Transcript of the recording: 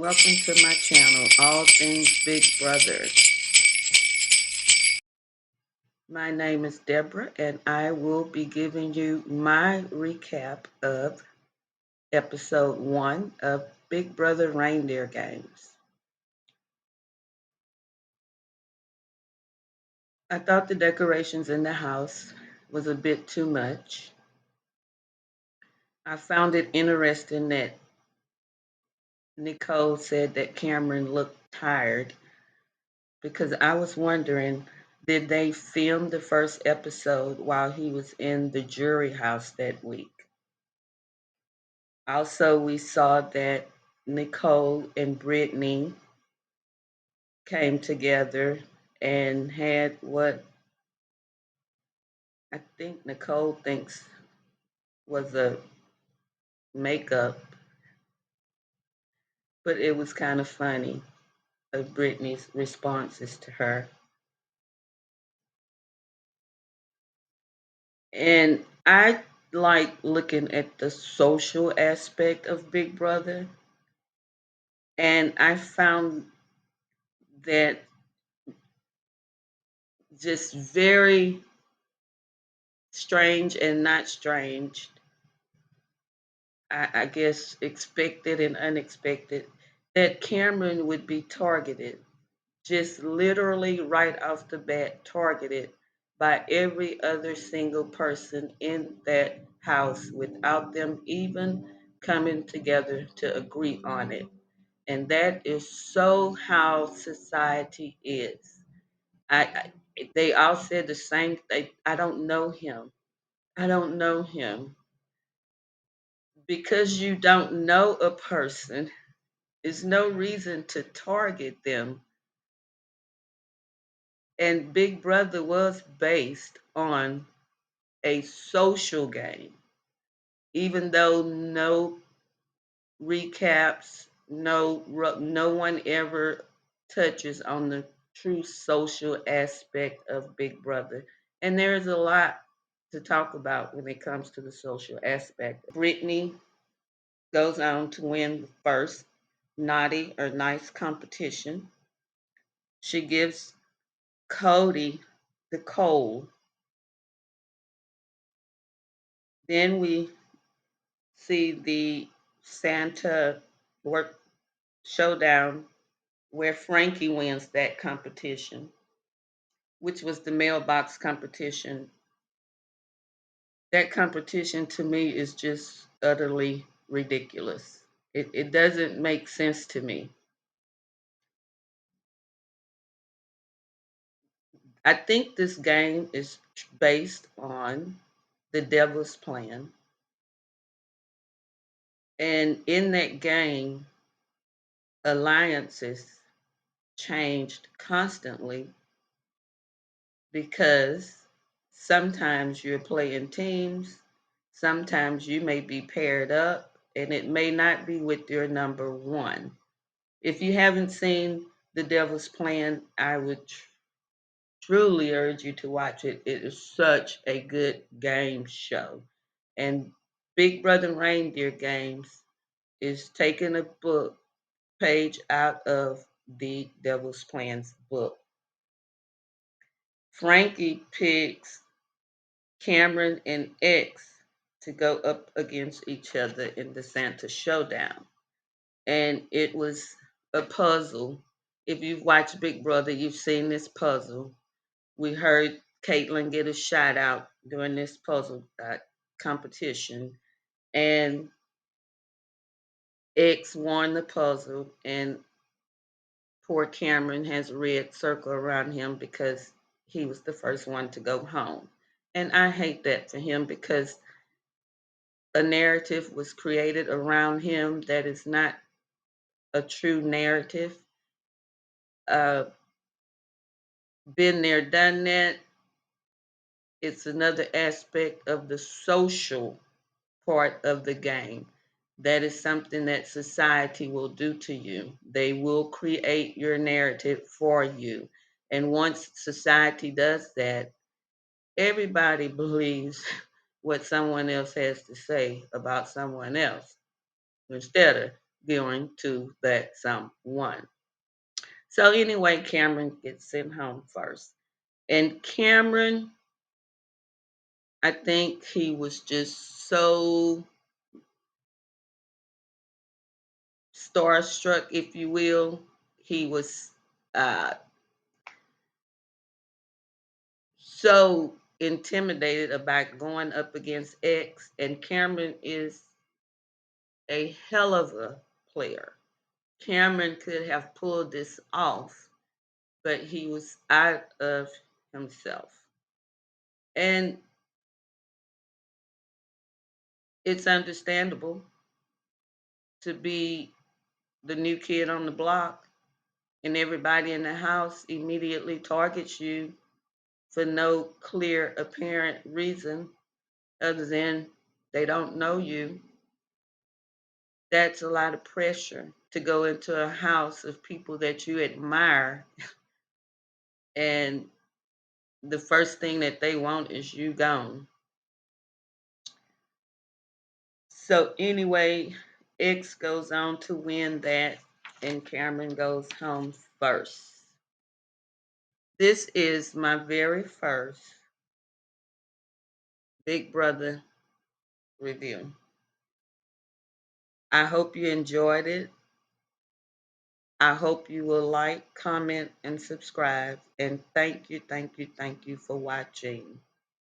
Welcome to my channel, All Things Big Brother. My name is Deborah, and I will be giving you my recap of episode 1 of Big Brother Reindeer Games. I thought the decorations in the house was a bit too much. I found it interesting that Nicole said that Cameron looked tired because I was wondering, did they film the first episode while he was in the jury house that week? Also, we saw that Nicole and Brittany came together and had what I think Nicole thinks was a makeup, but it was kind of funny of Brittany's responses to her. And I like looking at the social aspect of Big Brother, and I found that just very strange and not strange. I guess expected and unexpected that Cameron would be targeted, just literally right off the bat, targeted by every other single person in that house without them even coming together to agree on it. And that is so how society is. They all said the same thing. I don't know him. I don't know him. Because you don't know a person, there's no reason to target them. And Big Brother was based on a social game, even though no recaps, no one ever touches on the true social aspect of Big Brother. And there is a lot to talk about when it comes to the social aspect. Brittany goes on to win the first naughty or nice competition. She gives Cody the coal. Then we see the Santa work showdown where Frankie wins that competition, which was the mailbox competition. That competition to me is just utterly ridiculous. It doesn't make sense to me. I think this game is based on the devil's plan. And in that game, alliances changed constantly because sometimes you're playing teams, sometimes you may be paired up, and it may not be with your number one. If you haven't seen The Devil's Plan, I would truly urge you to watch it. It is such a good game show. And Big Brother Reindeer Games is taking a book page out of the Devil's Plans book. Frankie picks Cameron and X to go up against each other in the Santa Showdown. And it was a puzzle. If you've watched Big Brother, you've seen this puzzle. We heard Caitlin get a shout out during this puzzle competition, and X won the puzzle, and poor Cameron has a red circle around him because he was the first one to go home. And I hate that for him because a narrative was created around him that is not a true narrative. Uh, been there, done that. It's another aspect of the social part of the game. That is something that society will do to you. They will create your narrative for you. And once society does that, everybody believes what someone else has to say about someone else instead of going to that someone. So anyway, Cameron gets sent home first. And Cameron, I think he was just so starstruck, if you will. He was uh, so intimidated about going up against X, and Cameron is a hell of a player. Cameron could have pulled this off, but he was out of himself. And it's understandable to be the new kid on the block, and everybody in the house immediately targets you for no clear, apparent reason other than they don't know you. That's a lot of pressure to go into a house of people that you admire, and the first thing that they want is you gone. So, anyway, X goes on to win that, and Cameron goes home first. This is my very first Big Brother review. I hope you enjoyed it. I hope you will like, comment, and subscribe. And thank you, thank you, thank you for watching.